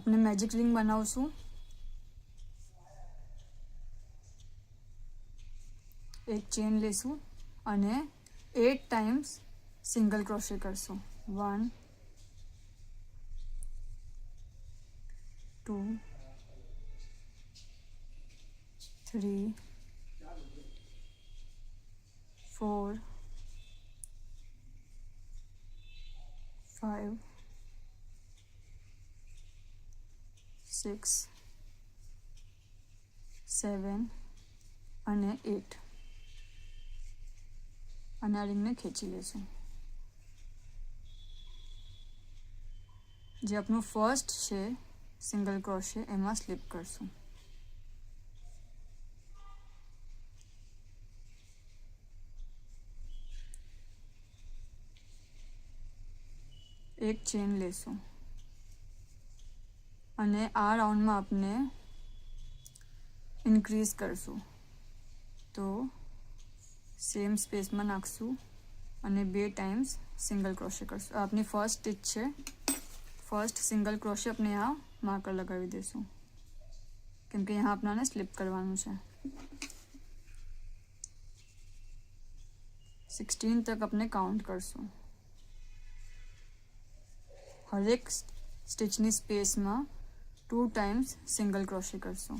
આપણે magic ring બનાવશું. એક ચેન લેશું અને 8 ટાઈમ્સ સિંગલ ક્રોશે કરશું. 1 2 3 4 5 6 7 અને 8 અને આ રિંગને ખેંચી લેશું. જે આપણું ફર્સ્ટ છે સિંગલ ક્રોશે એમાં સ્લીપ કરશું. એક ચેન લેશું અને આ રાઉન્ડમાં આપણે ઇન્ક્રીઝ કરશું. તો સેમ સ્પેસમાં નાખશું અને 2 ટાઈમ્સ સિંગલ ક્રોશે કરશું. આ આપની ફર્સ્ટ સ્ટિચ છે. ફર્સ્ટ સિંગલ ક્રોશે આપણે यहाँ માર્કર લગાવી દઈશું કેમ કે यहाँ આપણાને સ્લીપ કરવાનું છે. 16 તક આપણે કાઉન્ટ કરશું. હરેક સ્ટિચની સ્પેસમાં 2 ટાઈમ્સ સિંગલ ક્રોશે કરશું.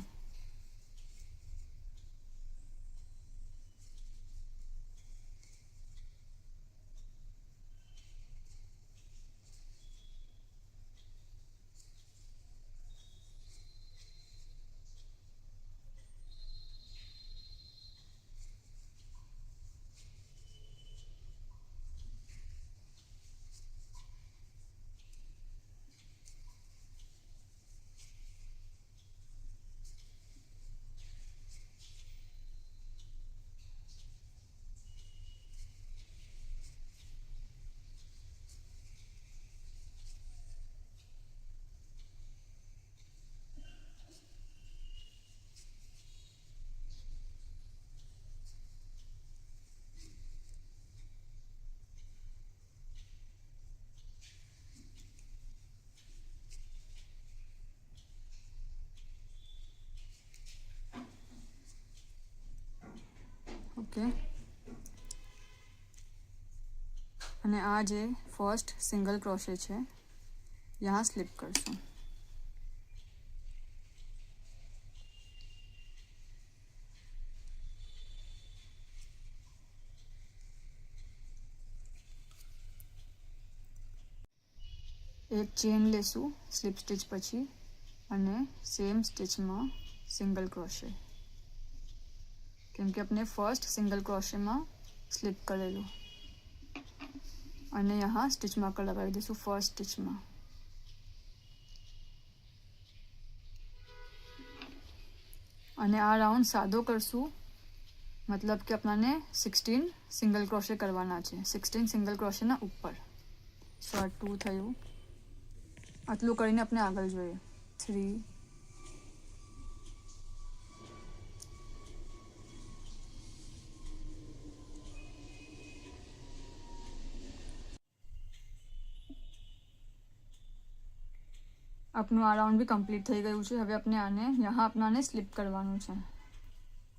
ઓકે અને આ જે ફર્સ્ટ સિંગલ ક્રોશે છે यहाँ સ્લીપ કરશું. એક ચેન લેશું સ્લીપ સ્ટિચ પછી અને સેમ સ્ટિચમાં સિંગલ ક્રોશે કેમ કે આપણે ફર્સ્ટ સિંગલ ક્રોશેમાં સ્લીપ કરેલું અને यहाँ સ્ટિચ માર્કર લગાવી દઈશું ફર્સ્ટ સ્ટિચમાં. અને આ રાઉન્ડ સાદો કરશું મતલબ કે આપણને 16 સિંગલ ક્રોશે કરવાના છે. 16 સિંગલ ક્રોશેના ઉપર. સો આ 2 થયું. આટલું કરીને આપણે આગળ જોઈએ. 3 આપનું આ રાઉન્ડ બી કમ્પ્લીટ થઈ ગયું છે. હવે આપણે આને यहाँ આપણાને સ્લીપ કરવાનું છે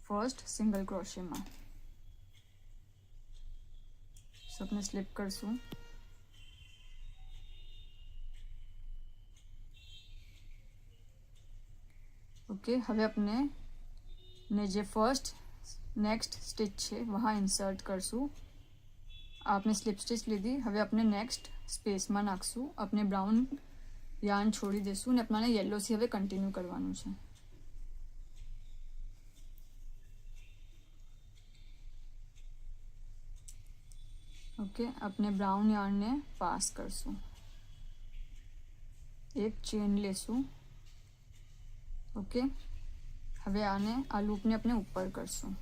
ફર્સ્ટ સિંગલ ક્રોશેમાં. સો આપણે સ્લીપ કરશું. ओके હવે આપણે ને જે ફર્સ્ટ નેક્સ્ટ સ્ટિચ છે વहाँ ઇન્સર્ટ કરશું. आपने સ્લીપ સ્ટિચ લીધી. હવે આપણે નેક્સ્ટ સ્પેસમાં નાખશું. આપણે બ્રાઉન યાર્ન છોડી દઈશું ને આપણાને યલોથી હવે કન્ટિન્યુ કરવાનું છે. ઓકે આપણે બ્રાઉન યાર્નને પાસ કરશું. એક ચેન લેશું. ઓકે હવે આને આ લૂપને આપણે ઉપર કરશું.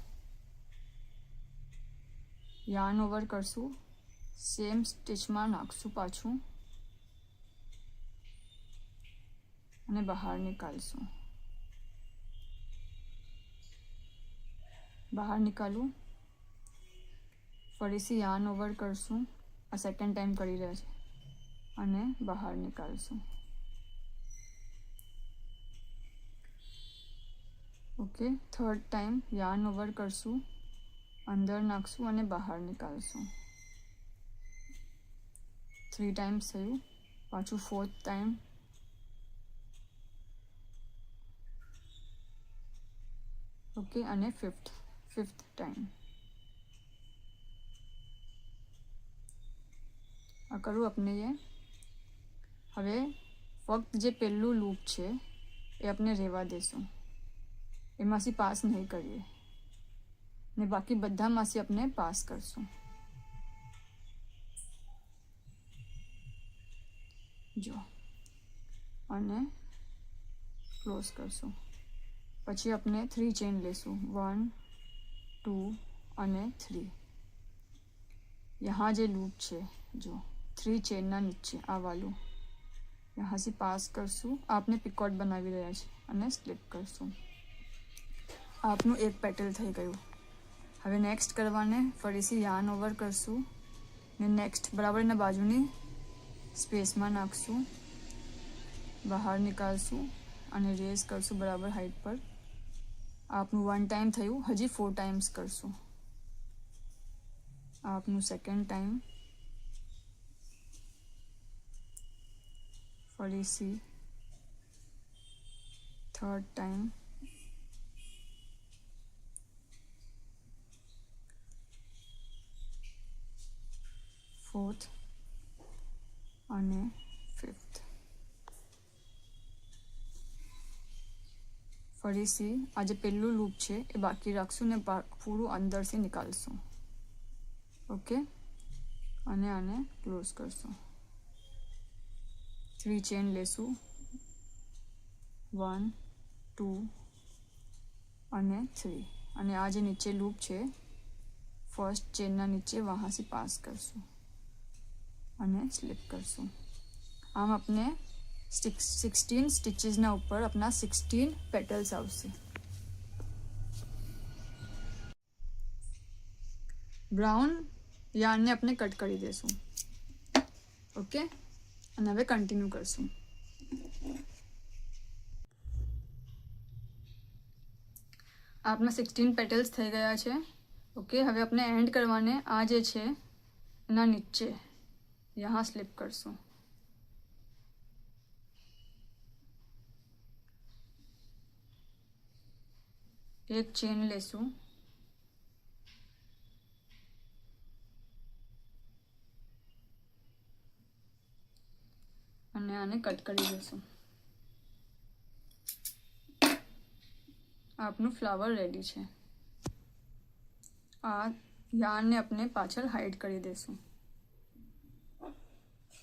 યાર્ન ઓવર કરશું. સેમ સ્ટિચમાં નાખશું પાછું અને બહાર નીકાળશું. બહાર નીકાળું. ફરીથી યાર્ન ઓવર કરશું. આ સેકન્ડ ટાઈમ કરી રહ્યા છે અને બહાર નીકાળશું. Okay, third time yarn over કરશું, અંદર નાખશું અને બહાર નીકાળશું. 3 ટાઈમ્સ થયું. પાછું ફોર્થ ટાઈમ. ઓકે, અને ફિફ્થ ટાઈમ. આ કરું આપણે એ. હવે ફક્ત જે પહેલું લૂપ છે એ આપણે રહેવા દેશું, એમાંથી પાસ નહીં કરીએ ને બાકી બધામાંથી આપણે પાસ કરશું. જો અને ક્લોઝ કરશું. પછી આપણે 3 ચેન લેશું, 1 2 અને 3. यहाँ જે લૂપ છે જો 3 ચેનના નીચે આ વાલું यहाँથી પાસ કરશું. આપને પિકોટ બનાવી રહ્યા છે અને સ્લિપ કરશું. આપનું એક પેટલ થઈ ગયું. હવે નેક્સ્ટ કરવાને ફરીથી યાર્ન ઓવર કરશું ને નેક્સ્ટ બરાબર એના બાજુની સ્પેસમાં નાખશું, બહાર નીકાળશું અને રેઝ કરશું બરાબર હાઈટ પર. આપનું 1 ટાઈમ થયું. હજી 4 ટાઈમ્સ કરશું. આપનું સેકન્ડ ટાઈમ. ફરીથી થર્ડ ટાઈમ. ફોર્થ અને ફિફ્થ. ફરીથી આ જે પહેલું લૂપ છે એ બાકી રાખશું ને પૂરું અંદરથી નીકાળશું. ઓકે, અને આને ક્લોઝ કરશું. 3 ચેન લેશું, 1 2 અને 3. અને આ જે નીચે લૂપ છે ફર્સ્ટ ચેનના નીચે વहाँથી પાસ કરશું અને સ્લિપ કરશું. આમ આપણે 16 સ્ટિચીસના ઉપર આપણા 16 પેટલ્સ આવશે. બ્રાઉન યાર્નને આપણે કટ કરી દઈશું. ઓકે, અને હવે કન્ટિન્યુ કરશું. આપના 16 પેટલ્સ થઈ ગયા છે. ઓકે, હવે આપણે એન્ડ કરવાને આ જે છે એના નીચે यहाँ સ્લિપ કરશું. એક ચેન લેશું, અને આને કટ કરી દઈશું. આપનું ફ્લાવર રેડી છે. આ યાર્નને આપણે પાછળ હાઈડ કરી દઈશું.